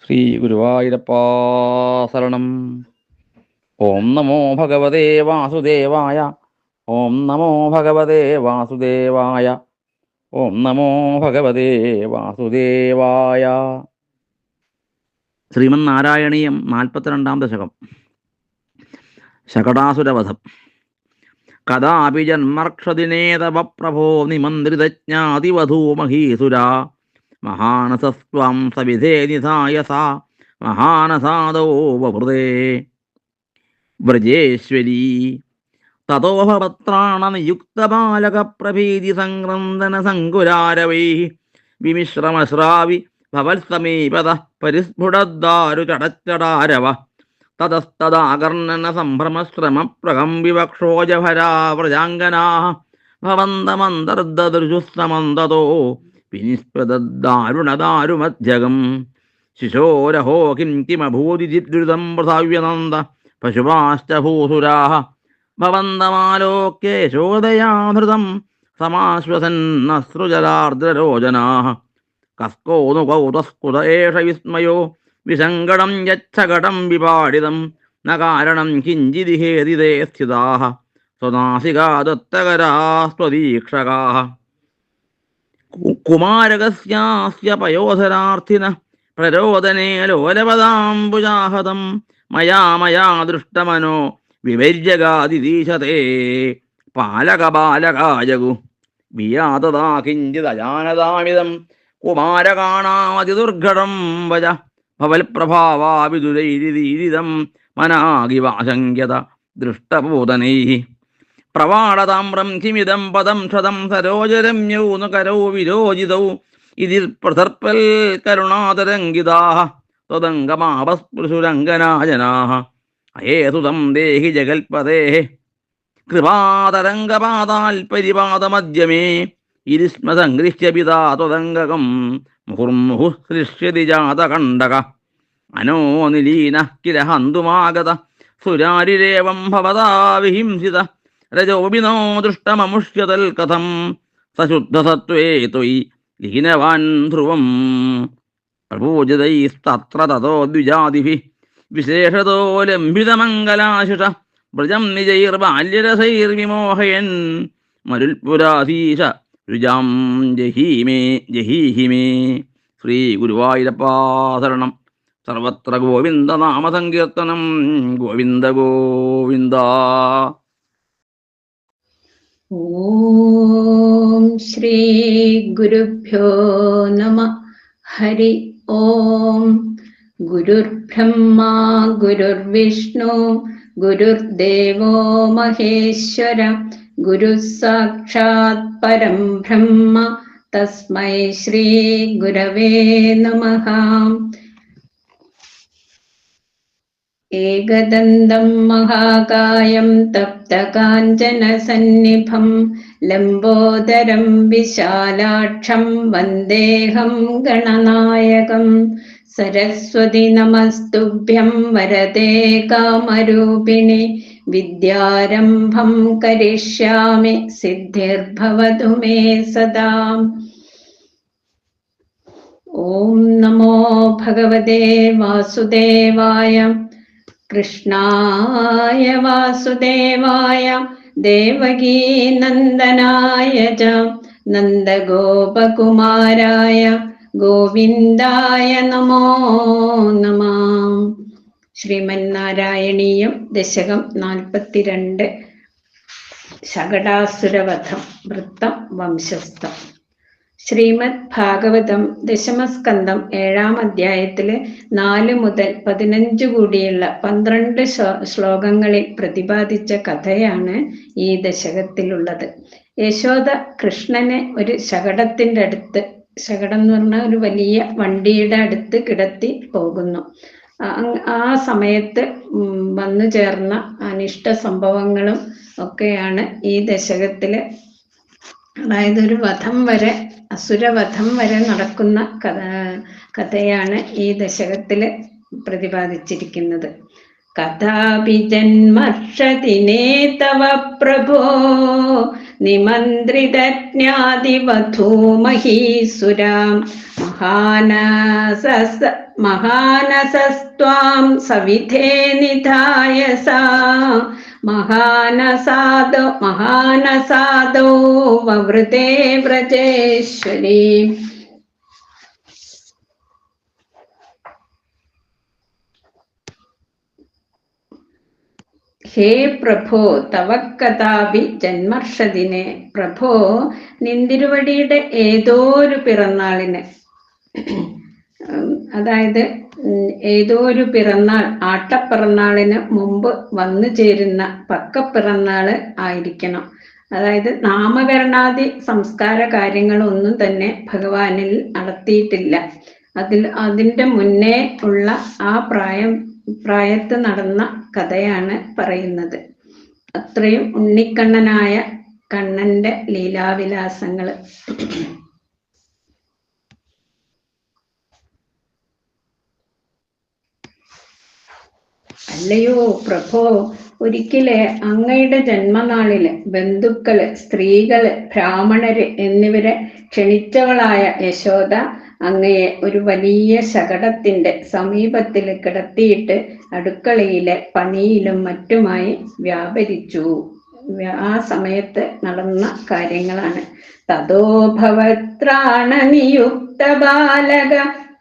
ശ്രീ ഗുരുവായൂരപ്പാ ശരണം. ഓം നമോ ഭഗവതേ വാസുദേവായ. ഓം നമോ ഭഗവതേ വാസുദേവായ. ഓം നമോ ഭഗവതേ വാസുദേവായ. ശ്രീമന്നാരായണീയം 42-ാം ദശകം. ശകടാസുരവധം. കഥാപി ജന്മർക്ഷദിനേ തവ പ്രഭോ നിമന്ത്രിതജ്ഞാതിവധൂ മഹീസുരാ മഹാനസസ്ത്വാം സവിധേ നിധായ സാ മഹാനസാദോ വവൃതേ വ്രജേശ്വരീ തതോഭവത്രാണനിയുക്തബാലകപ്രഭീതി സംക്രന്ദന സങ്കുരാരവൈ വിമിശ്രമശ്രാവി ഭവത്സമീപത പരിസ്ഫുടദ്ദാരു ചടച്ചടാരവ തതസ്തദാകർണന സംഭ്രമശ്രമ പ്രകമ്പിവക്ഷോജഭരാ വ്രജാംഗനാ ഭവന്തമന്തർദൃശുസ്തമന്തതോ വിനിസ്പൃതദ്ദാരുണദാരുമധ്യഗം ശിശോരഹോ കിം കിമഭൂതിജിദ്രുതം പ്രസാവ്യനന്ദ പശുപാശ്ച ഭൂസുരാः ഭവന്തമാലോക്യ യശോദയാധൃതം സമാശ്വസന്നശ്രുജലാർദ്രരോചനാः കസ്കോന്നു കൗതസ്കുത ഏഷ വിസ്മയോ വിസങ്കടം യച്ഛകടം വിപാടിതം ന കാരണം കിഞ്ചിദിഹേതി തേ സ്ഥിതാः സ്വനാസികാ ദത്തകരാസ്ത്വദീക്ഷകാः കുമാരകസ്യാസ്യ പയോധരാർത്ഥിനഃ പ്രരോദനേ ലോലപദാംബുജാഹതം മയാ ദൃഷ്ടമനോ വിവര്യഗാതിദീശതേ പാലകബാലകായകു വിയാതദാ കിഞ്ചിദജാനതാമിദം കുമാരകാണാമതിദുർഘടം വജ ഭവൽപ്രഭാവാവിദുരൈരിദം മനാഗിവാശങ്ക്യത ദൃഷ്ടപൂതനൈഃ പ്രവാളതാമ്രം കിമിദം പദം ക്ഷതം സരോജരമ്യൗ ന കരൗ വിരോചിതൗ ഇതിൽ പ്രസർപ്പൽ കരുണാതരംഗിതാഃ ത്വദംഗമാപസ്പൃശുരംഗനാജനാഃ അയേതുതം ദേഹി ജഗൽപതേഃ കൃപാതരംഗപാദാൽപരിപാദമദ്യമേ ഇരിസ്മസംഗൃഹ്യ പിതാ ത്വദംഗകം മുഹുർമുഹുഃ സൃഷ്യതി ജാതകണ്ഡക അനോനിലീനഃ കില ഹന്തുമാഗത സുരാരിരേവം ഭവതാ വിഹിംസിത രജോബിനോ ദൃഷ്ടമമുഷ്യതൽ കഥം സശുദ്ധസത്വേ ത്വയി ലീനവാൻ ധ്രുവം പ്രപൂജിതൈസ്തത്ര തതോ ദ്വിജാതിഭിഃ വിശേഷതോ ലംഘിതമംഗലാശുഷ വ്രജം നിജൈർബാല്യരസൈർവിമോഹയൻ മരുൽപുരാധീശ രുജാം ജഹീമേ. ശ്രീ ഗുരുവായൂരപ്പാ ശരണം. സർവത്ര ഗോവിന്ദനാമസങ്കീർത്തനം. ഗോവിന്ദ ഗോവിന്ദ. ഓം ശ്രീ ഗുരുഭ്യോ നമഃ. ഹരി ഓം. ഗുരുർബ്രഹ്മാ ഗുരുർവിഷ്ണു ഗുരുർദേവോ മഹേശ്വര ഗുരുഃ സാക്ഷാത് പരം ബ്രഹ്മ തസ്മൈ ശ്രീ ഗുരവേ നമഃ. ഏകദന്തം മഹാകായം തപ്തകാഞ്ചനസന്നിഭം ലംബോദരം വിശാലാക്ഷം വന്ദേഹം ഗണനായകം. സരസ്വതി നമസ്തുഭ്യം വരദേ കാമരൂപിണി വിദ്യാരംഭം കരിഷ്യാമി സിദ്ധിർഭവതു മേ സദാ. ഓം നമോ ഭഗവതേ വാസുദേവായ. കൃഷ്ണായ വാസുദേവായ ദേവകീ നന്ദനായ ച നന്ദഗോപകുമാരായ ഗോവിന്ദായ നമോ നമഃ. ശ്രീമന്നാരായണീയം ദശകം 42. ശകടാസുരവധം. വൃത്തം വംശസ്ഥം. ശ്രീമദ് ഭാഗവതം ദശമസ്കന്ധം 7-ാം അധ്യായത്തിലെ 4 മുതൽ 15 കൂടിയുള്ള 12 ശ്ലോകങ്ങളിൽ പ്രതിപാദിച്ച കഥയാണ് ഈ ദശകത്തിലുള്ളത്. യശോദ കൃഷ്ണനെ ഒരു ശകടത്തിൻ്റെ അടുത്ത്, ശകടം എന്ന് പറഞ്ഞാൽ ഒരു വലിയ വണ്ടിയുടെ അടുത്ത് കിടത്തി പോകുന്നു. ആ സമയത്ത് വന്നു ചേർന്ന അനിഷ്ട സംഭവങ്ങളും ഒക്കെയാണ് ഈ ദശകത്തില്, അതായത് ഒരു വധം വരെ, അസുരവധം വരെ നടക്കുന്ന കഥയാണ് ഈ ദശകത്തില് പ്രതിപാദിച്ചിരിക്കുന്നത്. കഥാപി ജന്മർഷദിനേ തവ പ്രഭോ നിമന്ത്രിതജ്ഞാതിവധൂ മഹീസുരാം മഹാനസസ്ത്വാം സവിധേ നിധായ സാ മഹാനസാദോ വവൃതേ വ്രജേശ്വരി. ഹേ പ്രഭോ തവ കഥാപി ജന്മർഷദിനെ. പ്രഭോ, നിന്തിരുവടിയുടെ ഏതോ ഒരു പിറന്നാളിന്, അതായത് ഏതോ ഒരു പിറന്നാൾ, ആട്ടപ്പിറന്നാളിന് മുമ്പ് വന്നു ചേരുന്ന പക്കപ്പിറന്നാള് ആയിരിക്കണം. അതായത് നാമകരണാദി സംസ്കാര കാര്യങ്ങളൊന്നും തന്നെ ഭഗവാനിൽ നടത്തിയിട്ടില്ല. അതിൻ്റെ മുന്നേ ഉള്ള ആ പ്രായത്ത് നടന്ന കഥയാണ് പറയുന്നത്. അത്രയും ഉണ്ണിക്കണ്ണനായ കണ്ണന്റെ ലീലാവിലാസങ്ങള്. അല്ലയോ പ്രഭോ, ഒരിക്കല് അങ്ങയുടെ ജന്മനാളില് ബന്ധുക്കള്, സ്ത്രീകള്, ബ്രാഹ്മണര് എന്നിവരെ ക്ഷണിച്ചവളായ യശോദ അങ്ങയെ ഒരു വലിയ ശകടത്തിന്റെ സമീപത്തിൽ കിടത്തിയിട്ട് അടുക്കളയിലെ പണിയിലും മറ്റുമായി വ്യാപരിച്ചു. ആ സമയത്ത് നടന്ന കാര്യങ്ങളാണ്. തതോ ഭവത്രാണ നിയുക്ത ബാലക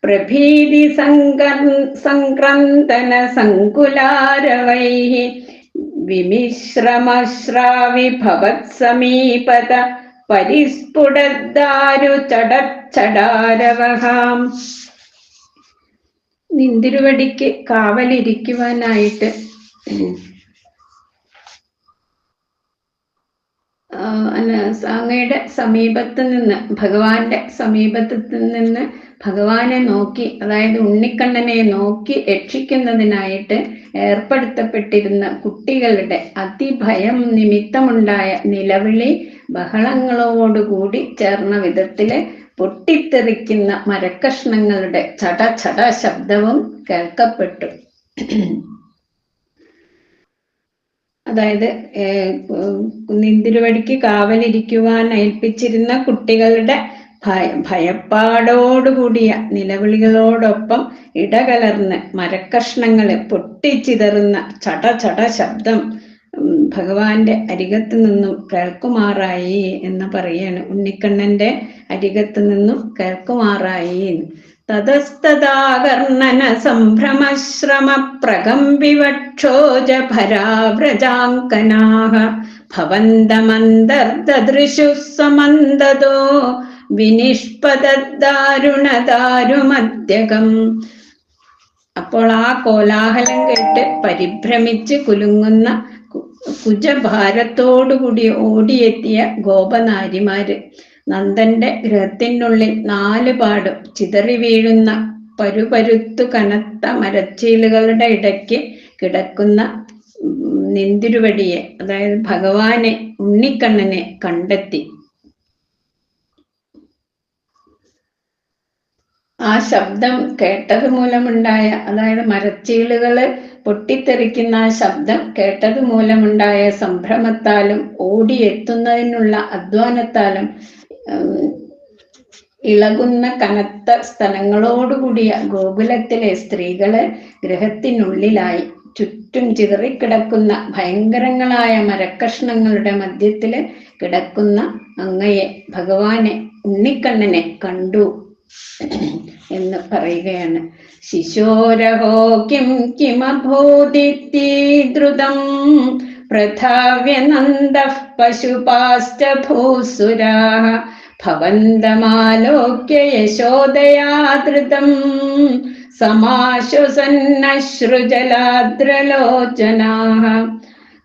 പ്രഭീതി സംക്രന്ദന സങ്കുലാരവൈഹി വിമിശ്രമശ്രാവി ഭവത് സമീപത പരിസ്ഫുടദ്ദാരു ചടാരവഹാം. നിന്തിരുവടിക്ക് കാവലിരിക്കുവാനായിട്ട് അങ്ങയുടെ സമീപത്ത് നിന്ന്, ഭഗവാന്റെ സമീപത്ത് നിന്ന് ഭഗവാനെ നോക്കി, അതായത് ഉണ്ണിക്കണ്ണനെ നോക്കി രക്ഷിക്കുന്നതിനായിട്ട് ഏർപ്പെടുത്തപ്പെട്ടിരുന്ന കുട്ടികളുടെ അതിഭയം നിമിത്തമുണ്ടായ നിലവിളി ബഹളങ്ങളോടുകൂടി ചേർന്ന വിധത്തില് പൊട്ടിത്തെറിക്കുന്ന മരക്കഷ്ണങ്ങളുടെ ചട ചട ശബ്ദവും കേൾക്കപ്പെട്ടു. അതായത് നിന്തിരുവടിക്ക് കാവലിരിക്കുവാൻ ഏൽപ്പിച്ചിരുന്ന കുട്ടികളുടെ ഭയപ്പാടോടുകൂടിയ നിലവിളികളോടൊപ്പം ഇടകലർന്ന് മരക്കഷ്ണങ്ങള് പൊട്ടിച്ചിതറുന്ന ചട ചട ശബ്ദം ഭഗവാന്റെ അരികത്ത് നിന്നും കേൾക്കുമാറായി എന്ന് പറയാണ്. ഉണ്ണിക്കണ്ണന്റെ അരികത്ത് നിന്നും കേൾക്കുമാറായി. തതസ്തദാകർണന സംഭ്രമശ്രമ പ്രകമ്പിവക്ഷോജ ഭരാവ്രജാങ്കനാഹ ഭവന്തമന്തർദൃശു സമന്തതോ വിനിഷ്പദാരുണദാരുമദ്യകം. അപ്പോൾ ആ കോലാഹലം കേട്ട് പരിഭ്രമിച്ച് കുലുങ്ങുന്ന കുജഭാരത്തോടുകൂടി ഓടിയെത്തിയ ഗോപനാരിമാര് നന്ദന്റെ ഗൃഹത്തിനുള്ളിൽ 4 പാടും ചിതറി വീഴുന്ന പരുപരുത്തു കനത്ത മരച്ചീലുകളുടെ ഇടയ്ക്ക് കിടക്കുന്ന നിന്തിരുവടിയെ, അതായത് ഭഗവാനെ, ഉണ്ണിക്കണ്ണനെ കണ്ടെത്തി. ആ ശബ്ദം കേട്ടത് മൂലമുണ്ടായ, അതായത് മരച്ചീളുകള് പൊട്ടിത്തെറിക്കുന്ന ആ ശബ്ദം കേട്ടത് മൂലമുണ്ടായ സംഭ്രമത്താലും ഓടിയെത്തുന്നതിനുള്ള അധ്വാനത്താലും ഇളകുന്ന കനത്ത സ്ഥലങ്ങളോടുകൂടിയ ഗോകുലത്തിലെ സ്ത്രീകള് ഗൃഹത്തിനുള്ളിലായി. ചുറ്റും ചിതറിക്കിടക്കുന്ന ഭയങ്കരങ്ങളായ മരക്കഷ്ണങ്ങളുടെ മധ്യത്തില് കിടക്കുന്ന അങ്ങയെ, ഭഗവാനെ, ഉണ്ണിക്കണ്ണനെ കണ്ടു എന്ന് പറയുകയാണ്. ശിശോരഹോ കിം കിമഭൂതിദ്രുതം പ്രധാവ്യനന്ദഃ പശുപാശ്ച ഭൂസുരാഃ ഭവന്തമാലോക്യ യശോദയാധൃതം സമാശ്വസന്നശ്രുജലാദ്രലോചനാഃ.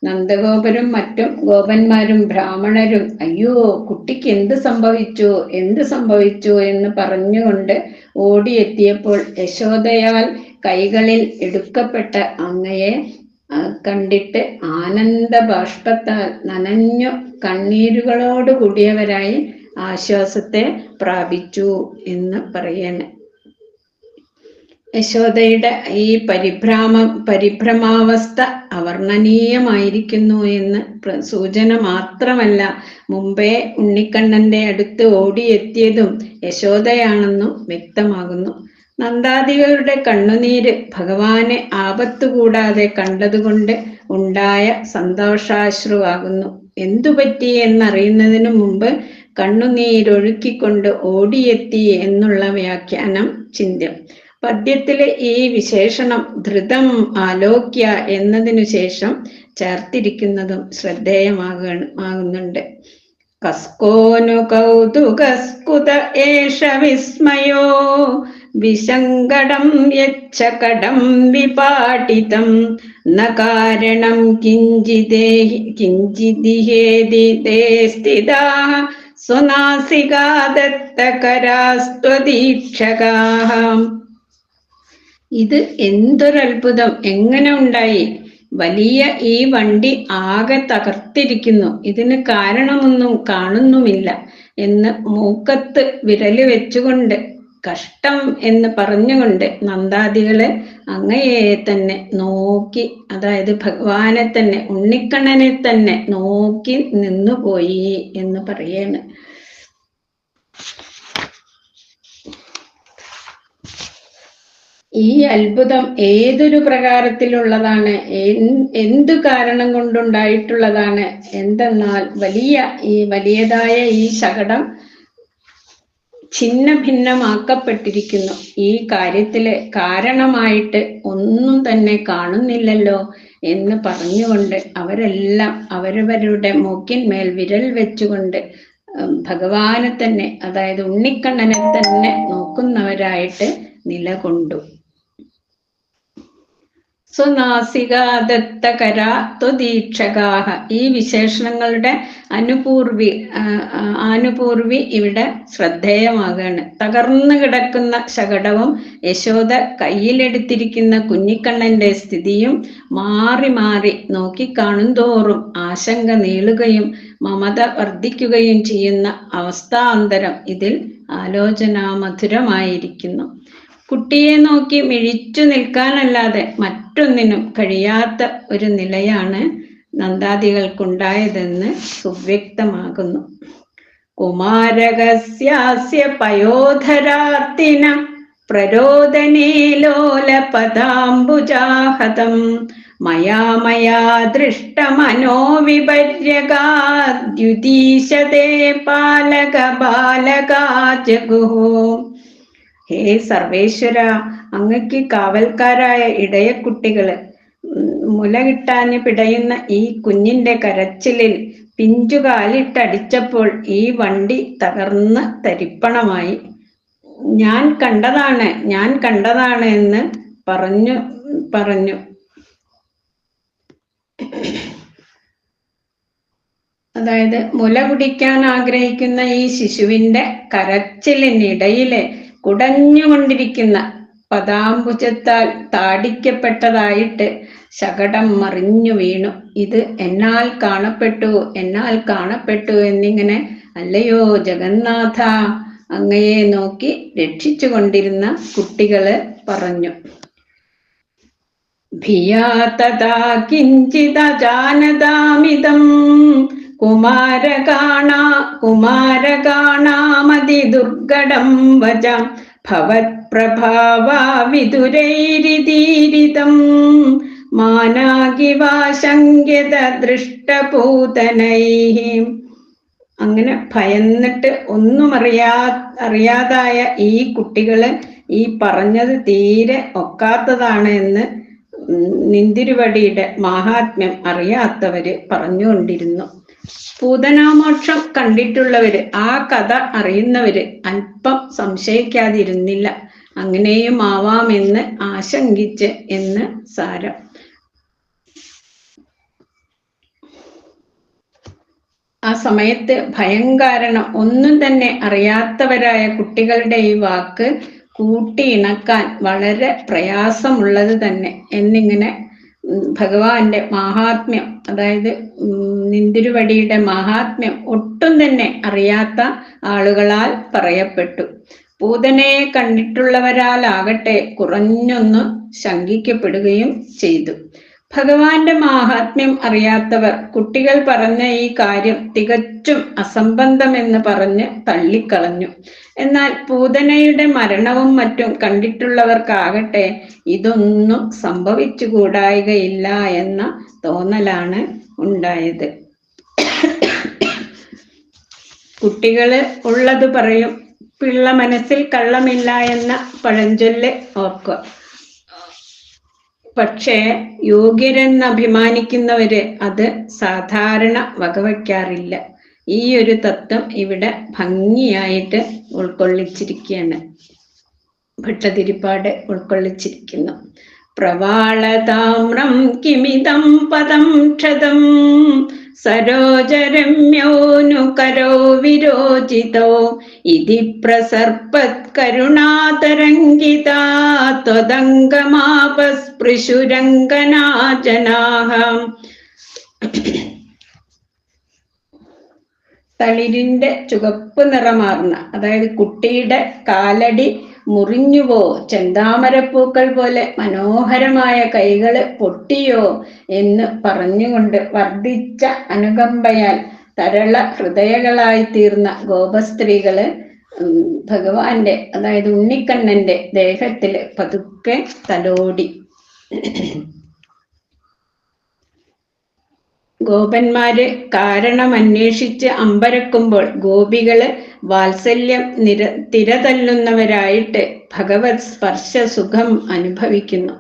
നന്ദഗോപരും മറ്റും ഗോപന്മാരും ബ്രാഹ്മണരും അയ്യോ, കുട്ടിക്ക് എന്ത് സംഭവിച്ചു എന്ന് പറഞ്ഞുകൊണ്ട് ഓടിയെത്തിയപ്പോൾ യശോദയാൽ കൈകളിൽ എടുക്കപ്പെട്ട അങ്ങയെ കണ്ടിട്ട് ആനന്ദ ബാഷ്പത്താൽ നനഞ്ഞു കണ്ണീരുകളോട് കൂടിയവരായി ആശ്വാസത്തെ പ്രാപിച്ചു എന്ന് പറയാണ്. യശോദയുടെ ഈ പരിഭ്രമാവസ്ഥ അവർണ്ണനീയമായിരിക്കുന്നു എന്ന് സൂചന മാത്രമല്ല, മുമ്പേ ഉണ്ണിക്കണ്ണന്റെ അടുത്ത് ഓടിയെത്തിയതും യശോദയാണെന്നും വ്യക്തമാകുന്നു. നന്ദാദികളുടെ കണ്ണുനീര് ഭഗവാനെ ആപത്തു കൂടാതെ കണ്ടതുകൊണ്ട് ഉണ്ടായ സന്തോഷാശ്രുവാകുന്നു. എന്തുപറ്റി എന്നറിയുന്നതിനു മുമ്പ് കണ്ണുനീരൊഴുക്കിക്കൊണ്ട് ഓടിയെത്തി എന്നുള്ള വ്യാഖ്യാനം ചിന്ത്യം. പദ്യത്തിലെ ഈ വിശേഷണം ധൃതം ആലോക്യ എന്നതിനു ശേഷം ചേർത്തിരിക്കുന്നതും ശ്രദ്ധേയമാകുന്നുണ്ട്. കസ്കോനു കൗതുകസ്കുത ഏഷ വിസ്മയോ വിസങ്കടം യച്ഛകടം വിപാടിതം ന കാരണം കിഞ്ചിദിഹേതി തേ സ്ഥിതാഃ സ്വനാസികാ ദത്തകരാസ്ത്വദീക്ഷകാഃ. ഇത് എന്തൊരത്ഭുതം! എങ്ങനെ ഉണ്ടായി? വലിയ ഈ വണ്ടി ആകെ തകർത്തിരിക്കുന്നു, ഇതിന് കാരണമൊന്നും കാണുന്നുമില്ല എന്ന് മൂക്കത്ത് വിരല് വെച്ചുകൊണ്ട്, കഷ്ടം എന്ന് പറഞ്ഞുകൊണ്ട് നന്ദാദികളെ അങ്ങയെ തന്നെ നോക്കി, അതായത് ഭഗവാനെ തന്നെ, ഉണ്ണിക്കണ്ണനെ തന്നെ നോക്കി നിന്നുപോയി എന്ന് പറയാണ്. ഈ അത്ഭുതം ഏതൊരു പ്രകാരത്തിലുള്ളതാണ്, എന്തു കാരണം കൊണ്ടുണ്ടായിട്ടുള്ളതാണ്? എന്തെന്നാൽ വലിയതായ ഈ ശകടം ഛിന്ന ഭിന്നമാക്കപ്പെട്ടിരിക്കുന്നു. ഈ കാര്യത്തില് കാരണമായിട്ട് ഒന്നും തന്നെ കാണുന്നില്ലല്ലോ എന്ന് പറഞ്ഞുകൊണ്ട് അവരെല്ലാം അവരവരുടെ മൂക്കിന്മേൽ വിരൽ വെച്ചുകൊണ്ട് ഭഗവാനെ തന്നെ, അതായത് ഉണ്ണിക്കണ്ണനെ തന്നെ നോക്കുന്നവരായിട്ട് നിലകൊണ്ടു. സ്വനാസികാദത്തകരാ ത്വദീക്ഷകാഃ. ഈ വിശേഷണങ്ങളുടെ ആനുപൂർവി ഇവിടെ ശ്രദ്ധേയമാകാണ്. തകർന്നു കിടക്കുന്ന ശകടവും യശോദ കയ്യിലെടുത്തിരിക്കുന്ന കുഞ്ഞിക്കണ്ണന്റെ സ്ഥിതിയും മാറി മാറി നോക്കിക്കാണുന്തോറും ആശങ്ക നീളുകയും മമത വർദ്ധിക്കുകയും ചെയ്യുന്ന അവസ്ഥാന്തരം ഇതിൽ ആലോചനാമധുരമായിരിക്കുന്നു. കുട്ടിയെ നോക്കി മിഴിച്ചു നിൽക്കാനല്ലാതെ മറ്റൊന്നിനും കഴിയാത്ത ഒരു നിലയാണ് നന്ദാദികൾക്കുണ്ടായതെന്ന് സുവ്യക്തമാകുന്നു. കുമാരകസ്യാസ്യ പയോധരാർത്തിന പ്രരോദനേ ലോലപദാംബുജാഹതം മയാ ദൃഷ്ടമനോവിപര്യകാദ്യുതീശതേ പാലക ബാലകാ ജഗുഃ. ഹേ സർവേശ്വര, അങ്ങക്ക് കാവൽക്കാരായ ഇടയക്കുട്ടികള് മുല കിട്ടാന് പിടയുന്ന ഈ കുഞ്ഞിന്റെ കരച്ചിലിൽ പിഞ്ചുകാലിട്ടടിച്ചപ്പോൾ ഈ വണ്ടി തകർന്ന് തരിപ്പണമായി. ഞാൻ കണ്ടതാണ് എന്ന് പറഞ്ഞു. അതായത് മുല കുടിക്കാൻ ആഗ്രഹിക്കുന്ന ഈ ശിശുവിന്റെ കരച്ചിലിനിടയിലെ കുടഞ്ഞുകൊണ്ടിരിക്കുന്ന പദാംബുജത്താൽ താടിക്കപ്പെട്ടതായിട്ട് ശകടം മറിഞ്ഞു വീണു. ഇത് എന്നാൽ കാണപ്പെട്ടു എന്നിങ്ങനെ അല്ലയോ ജഗന്നാഥ, അങ്ങയെ നോക്കി രക്ഷിച്ചു കൊണ്ടിരുന്ന കുട്ടികള് പറഞ്ഞു. ഭിയാ തഥാ കിഞ്ചിദജാനതാമിദം കുമാരകാണാമതി ദുർഘടം വചം ഭവത്പ്രഭാവാ വിദുരൈരിതീരിതം മാനാകിവാശങ്ക്യത ദൃഷ്ടപൂതനൈഃ. അങ്ങനെ ഭയന്നിട്ട് ഒന്നും അറിയാതായ ഈ കുട്ടികള് ഈ പറഞ്ഞത് തീരെ ഒക്കാത്തതാണ് എന്ന് നിന്തിരുവടിയുടെ മാഹാത്മ്യം അറിയാത്തവര് പറഞ്ഞുകൊണ്ടിരുന്നു. പൂതനാമോക്ഷം കണ്ടിട്ടുള്ളവര്, ആ കഥ അറിയുന്നവര് അല്പം സംശയിക്കാതിരുന്നില്ല. അങ്ങനെയും ആവാമെന്ന് ആശങ്കിച്ച് എന്ന് സാരം. ആ സമയത്ത് ഭയം കാരണം ഒന്നും തന്നെ അറിയാത്തവരായ കുട്ടികളുടെ ഈ വാക്ക് കൂട്ടിയിണക്കാൻ വളരെ പ്രയാസമുള്ളത് തന്നെ എന്നിങ്ങനെ ഭഗവാന്റെ മാഹാത്മ്യം, അതായത് നിന്തിരുവടിയുടെ മാഹാത്മ്യം ഒട്ടും തന്നെ അറിയാത്ത ആളുകളാൽ പറയപ്പെട്ടു. പൂതനയെ കണ്ടിട്ടുള്ളവരാലാകട്ടെ കുറഞ്ഞൊന്ന് ശങ്കിക്കപ്പെടുകയും ചെയ്തു. ഭഗവാന്റെ മാഹാത്മ്യം അറിയാത്തവർ കുട്ടികൾ പറഞ്ഞ ഈ കാര്യം തികച്ചും അസംബന്ധമെന്ന് പറഞ്ഞ് തള്ളിക്കളഞ്ഞു. എന്നാൽ പൂതനയുടെ മരണവും മറ്റും കണ്ടിട്ടുള്ളവർക്കാകട്ടെ ഇതൊന്നും സംഭവിച്ചുകൂടായികയില്ല എന്ന തോന്നലാണ് ഉണ്ടായത്. കുട്ടികള് ഉള്ളത് പറയും, പിള്ള മനസ്സിൽ കള്ളമില്ല എന്ന പഴഞ്ചൊല്ല് ഓർക്കുക. പക്ഷേ യോഗ്യരെന്ന് അഭിമാനിക്കുന്നവര് അത് സാധാരണ വകവയ്ക്കാറില്ല. ഈ ഒരു തത്വം ഇവിടെ ഭംഗിയായിട്ട് ഉൾക്കൊള്ളിച്ചിരിക്കുകയാണ്, ഭട്ടതിരിപ്പാട് ഉൾക്കൊള്ളിച്ചിരിക്കുന്നു. പ്രവാളതാമ്രം കിമിതം പദം ക്ഷതം സരോജരമ്യോനുകരോ വിരോചിതോ ഇതി പ്രസർപ്പത് കരുണാതരംഗിതാ ത്വദംഗമാപസ്പൃശുരംഗനാ ജനാഃ. തളിരിന്റെ ചുവപ്പ് നിറമാർന്ന, അതായത് കുട്ടിയുടെ കാലടി മുറിഞ്ഞുവോ, ചെന്താമരപ്പൂക്കൾ പോലെ മനോഹരമായ കൈകള് പൊട്ടിയോ എന്ന് പറഞ്ഞുകൊണ്ട് വർദ്ധിച്ച അനുകമ്പയാൽ തരള ഹൃദയകളായി തീർന്ന ഗോപസ്ത്രീകള് ഭഗവാന്റെ, അതായത് ഉണ്ണിക്കണ്ണന്റെ ദേഹത്തില് പതുക്കെ തലോടി. ഗോപന്മാര് കാരണമന്വേഷിച്ച് അമ്പരക്കുമ്പോൾ ഗോപികള് വാത്സല്യം തിരതല്ലുന്നവരായിട്ട് ഭഗവത് സ്പർശ സുഖം അനുഭവിക്കുന്നു.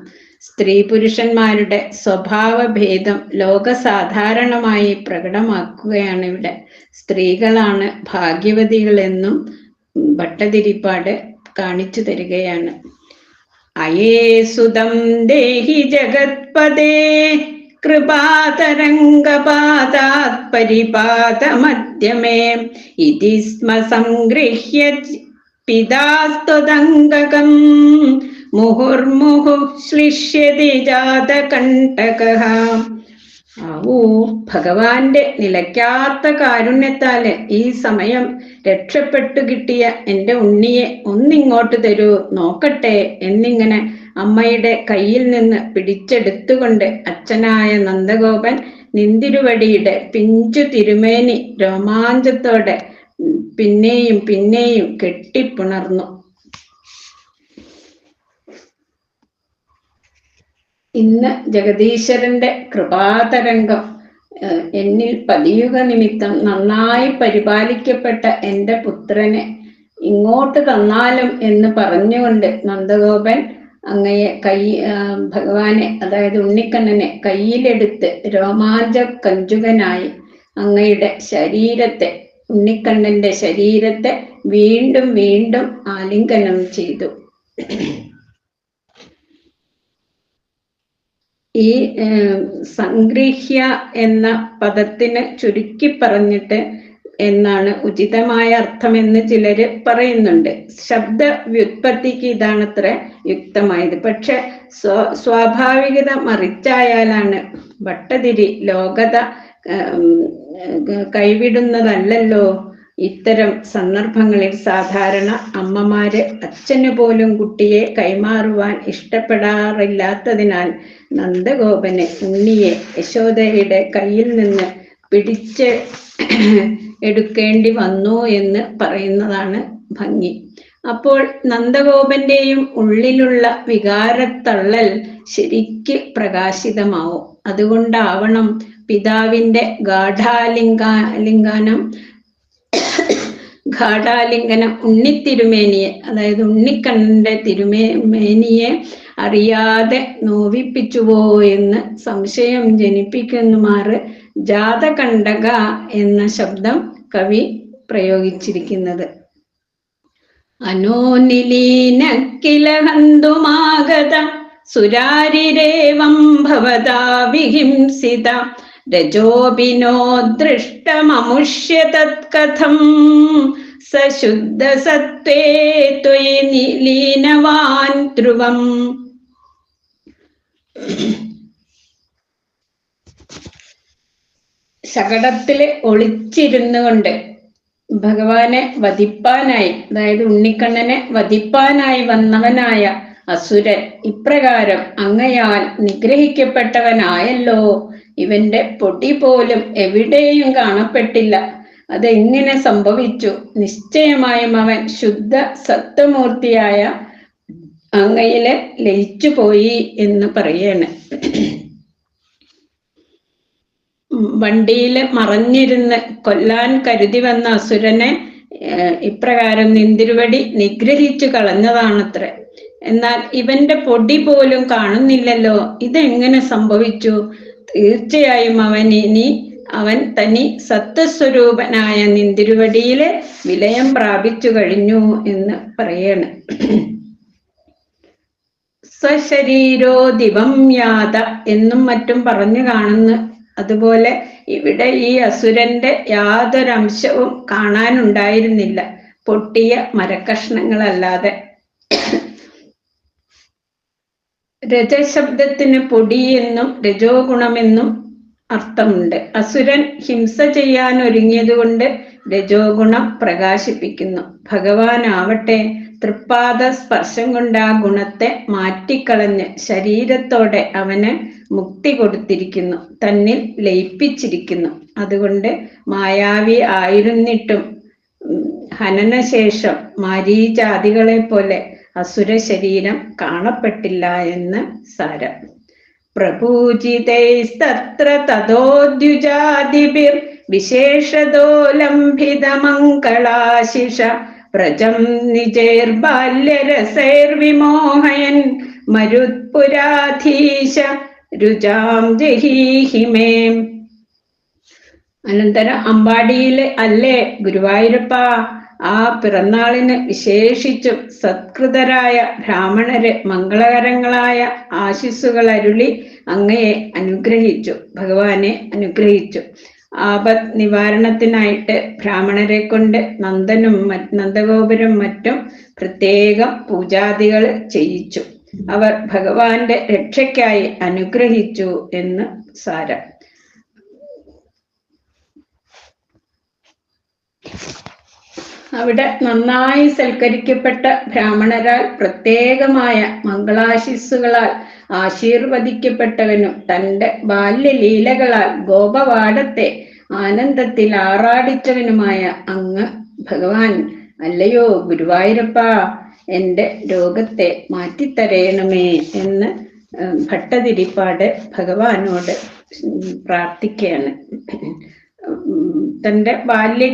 സ്ത്രീ പുരുഷന്മാരുടെ സ്വഭാവഭേദം ലോകസാധാരണമായി പ്രകടമാക്കുകയാണ് ഇവിടെ. സ്ത്രീകളാണ് ഭാഗ്യവതികളെന്നും ഭട്ടതിരിപ്പാട് കാണിച്ചു തരികയാണ്. അയേ സുതം ദേഹി ജഗത്പദേ കൃപാതരംഗപാതാത് പരിപാതമധ്യമേ ഇതി സ്മ സംഗൃഹ്യ പിതാസ്ത്വദംഗകം മുഹുർമുഹു ശ്ലിഷ്യതി ജാതകണ്ഠകഃ. ആവൂ, ഭഗവാന്റെ നിലയ്ക്കാത്ത കാരുണ്യത്താല് ഈ സമയം രക്ഷപ്പെട്ടു കിട്ടിയ എൻ്റെ ഉണ്ണിയെ ഒന്നിങ്ങോട്ട് തരൂ, നോക്കട്ടെ എന്നിങ്ങനെ അമ്മയുടെ കയ്യിൽ നിന്ന് പിടിച്ചെടുത്തുകൊണ്ട് അച്ഛനായ നന്ദഗോപൻ നിന്തിരുവടിയുടെ പിഞ്ചു തിരുമേനി രോമാഞ്ചത്തോടെ പിന്നെയും പിന്നെയും കെട്ടിപ്പുണർന്നു. ഇന്ന് ജഗദീശ്വരന്റെ കൃപാതരംഗം എന്നിൽ പതിയുക നിമിത്തം നന്നായി പരിപാലിക്കപ്പെട്ട എൻ്റെ പുത്രനെ ഇങ്ങോട്ട് തന്നാലും എന്ന് പറഞ്ഞുകൊണ്ട് നന്ദഗോപൻ അങ്ങയെ ഭഗവാനെ, അതായത് ഉണ്ണിക്കണ്ണനെ കയ്യിലെടുത്ത് രോമാഞ്ച കഞ്ചുകനായി അങ്ങയുടെ ശരീരത്തെ, ഉണ്ണിക്കണ്ണന്റെ ശരീരത്തെ വീണ്ടും വീണ്ടും ആലിംഗനം ചെയ്തു. ഈ സംഗൃഹ്യ എന്ന പദത്തിന് ചുരുക്കി പറഞ്ഞിട്ട് എന്നാണ് ഉചിതമായ അർത്ഥമെന്ന് ചിലര് പറയുന്നുണ്ട്. ശബ്ദ വ്യുത്പത്തിക്ക് ഇതാണത്ര യുക്തമായത്. പക്ഷെ സ്വാഭാവികത മറിച്ചായാലാണ് ഭട്ടതിരി ലോകത കൈവിടുന്നതല്ലല്ലോ. ഇത്തരം സന്ദർഭങ്ങളിൽ സാധാരണ അമ്മമാര് അച്ഛന് പോലും കുട്ടിയെ കൈമാറുവാൻ ഇഷ്ടപ്പെടാറില്ലാത്തതിനാൽ നന്ദഗോപന് ഉണ്ണിയെ യശോദയുടെ കയ്യിൽ നിന്ന് പിടിച്ച് എടുക്കേണ്ടി വന്നു എന്ന് പറയുന്നതാണ് ഭംഗി. അപ്പോൾ നന്ദഗോപന്റെയും ഉള്ളിലുള്ള വികാരത്തള്ളൽ ശരിക്ക് പ്രകാശിതമാവും. അതുകൊണ്ടാവണം പിതാവിന്റെ ഗാഠാലിംഗനം ഉണ്ണിത്തിരുമേനിയെ, അതായത് ഉണ്ണിക്കണ്ണന്റെ തിരുമേനിയെ അറിയാതെ നോവിപ്പിച്ചുവോ എന്ന് സംശയം ജനിപ്പിക്കുമാറ് ജാതകണ്ഠക എന്ന ശബ്ദം കവി പ്രയോഗിച്ചിരിക്കുന്നത്. അനോനിലീന കില ഹന്തുമാഗത സുരാരിരേവം ഭവതാ വിഹിംസിത രജോപിനോ ദൃഷ്ടമമുഷ്യ തത്കഥം സശുദ്ധ സത്വേ ത്വയി നിലീനവാൻ ധ്രുവം. ശകടത്തില് ഒളിച്ചിരുന്നു കൊണ്ട് ഭഗവാനെ വധിപ്പാനായി, അതായത് ഉണ്ണിക്കണ്ണനെ വധിപ്പാനായി വന്നവനായ അസുരൻ ഇപ്രകാരം അങ്ങയാൽ നിഗ്രഹിക്കപ്പെട്ടവനായല്ലോ. ഇവന്റെ പൊടി പോലും എവിടെയും കാണപ്പെട്ടില്ല. അതെങ്ങനെ സംഭവിച്ചു? നിശ്ചയമായും അവൻ ശുദ്ധ സത്വമൂർത്തിയായ അങ്ങയില് ലയിച്ചു പോയി എന്ന് പറയാണ്. വണ്ടിയില് മറഞ്ഞിരുന്ന് കൊല്ലാൻ കരുതി വന്ന അസുരനെ ഇപ്രകാരം നിന്തിരുവടി നിഗ്രഹിച്ചു കളഞ്ഞതാണത്രേ. എന്നാൽ ഇവന്റെ പൊടി പോലും കാണുന്നില്ലല്ലോ. ഇതെങ്ങനെ സംഭവിച്ചു? തീർച്ചയായും അവൻ തനി സത്വസ്വരൂപനായ നിന്തിരുവടിയിലെ വിലയം പ്രാപിച്ചു കഴിഞ്ഞു എന്ന് പറയാണ്. സ്വശരീരോ ദിവം യാത എന്നും മറ്റും പറഞ്ഞു കാണുന്നു. അതുപോലെ ഇവിടെ ഈ അസുരന്റെ യാതൊരംശവും കാണാനുണ്ടായിരുന്നില്ല, പൊട്ടിയ മരക്കഷ്ണങ്ങളല്ലാതെ. രജശബ്ദത്തിന് പൊടി എന്നും രജോ ഗുണമെന്നും അർത്ഥമുണ്ട്. അസുരൻ ഹിംസ ചെയ്യാൻ ഒരുങ്ങിയത് കൊണ്ട് രജോ ഗുണം പ്രകാശിപ്പിക്കുന്നു. ഭഗവാനാവട്ടെ തൃപ്പാദ സ്പർശം കൊണ്ട് ആ ഗുണത്തെ മാറ്റിക്കളഞ്ഞ് ശരീരത്തോടെ അവന് മുക്തി കൊടുത്തിരിക്കുന്നു, തന്നിൽ ലയിപ്പിച്ചിരിക്കുന്നു. അതുകൊണ്ട് മായാവി ആയിരുന്നിട്ടും ഹനനശേഷം മാരീചാദികളെ പോലെ അസുര ശരീരം കാണപ്പെട്ടില്ല എന്ന് സാരം. പ്രപൂജിതൈസ്തത്ര തതോദ്യുജാദിഭിർ വിശേഷതോ ലംഭിതമംഗളാശിഷ വ്രജം നിജൈർബാല്യരസൈർവിമോഹയൻ മരുത്പുരാധീശ രുചാം ജഹീഹിമേ. അനന്തരം അമ്പാടിയിലെ അല്ലേ ഗുരുവായൂരപ്പ, ആ പിറന്നാളിന് വിശേഷിച്ചും സത്കൃതരായ ബ്രാഹ്മണര് മംഗളകരങ്ങളായ ആശിസ്സുകൾ അരുളി അങ്ങയെ അനുഗ്രഹിച്ചു, ഭഗവാനെ അനുഗ്രഹിച്ചു. ആപത് നിവാരണത്തിനായിട്ട് ബ്രാഹ്മണരെ കൊണ്ട് നന്ദഗോപുരം മറ്റും പ്രത്യേകം പൂജാദികൾ ചെയ്യിച്ചു. അവർ ഭഗവാന്റെ രക്ഷയ്ക്കായി അനുഗ്രഹിച്ചു എന്ന് സാരം. അവിടെ നന്നായി സൽക്കരിക്കപ്പെട്ട ബ്രാഹ്മണരാൽ പ്രത്യേകമായ മംഗളാശിസ്സുകളാൽ ആശീർവദിക്കപ്പെട്ടവനും തൻ്റെ ബാല്യലീലകളാൽ ഗോപവാടത്തെ ആനന്ദത്തിൽ ആറാടിച്ചവനുമായ അങ്ങ് ഭഗവാൻ അല്ലയോ ഗുരുവായൂരപ്പ, എൻ്റെ രോഗത്തെ മാറ്റിത്തരയണമേ എന്ന് ഭട്ടതിരിപ്പാട് ഭഗവാനോട് പ്രാർത്ഥിക്കുകയാണ്. തൻ്റെ ബാല്യ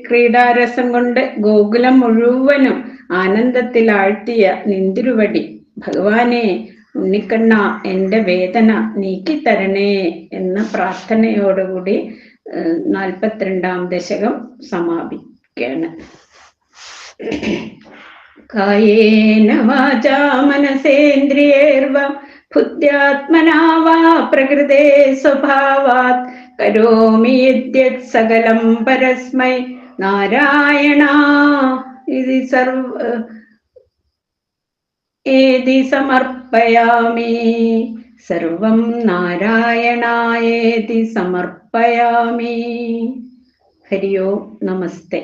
ക്രീഡാരസം കൊണ്ട് ഗോകുലം മുഴുവനും ആനന്ദത്തിൽ ആഴ്ത്തിയ നിന്തിരുവടി ഭഗവാനെ ഉണ്ണിക്കണ്ണ എൻ്റെ വേദന നീക്കിത്തരണേ എന്ന പ്രാർത്ഥനയോടുകൂടി 42-ാം ദശകം സമാപിക്കുകയാണ്. കായേന വാചാ മനസേന്ദ്രിയേർവ ബുദ്ധ്യാത്മനാ വാ പ്രകൃതേ സ്വഭാവാത് കരോമി യദ്യത് സകലം പരസ്മൈ നാരായണ ഏതി സമർപ്പയാമി. സർവം നാരായണായേതി സമർപ്പയാമി. ഹരി ഓം നമസ്തേ.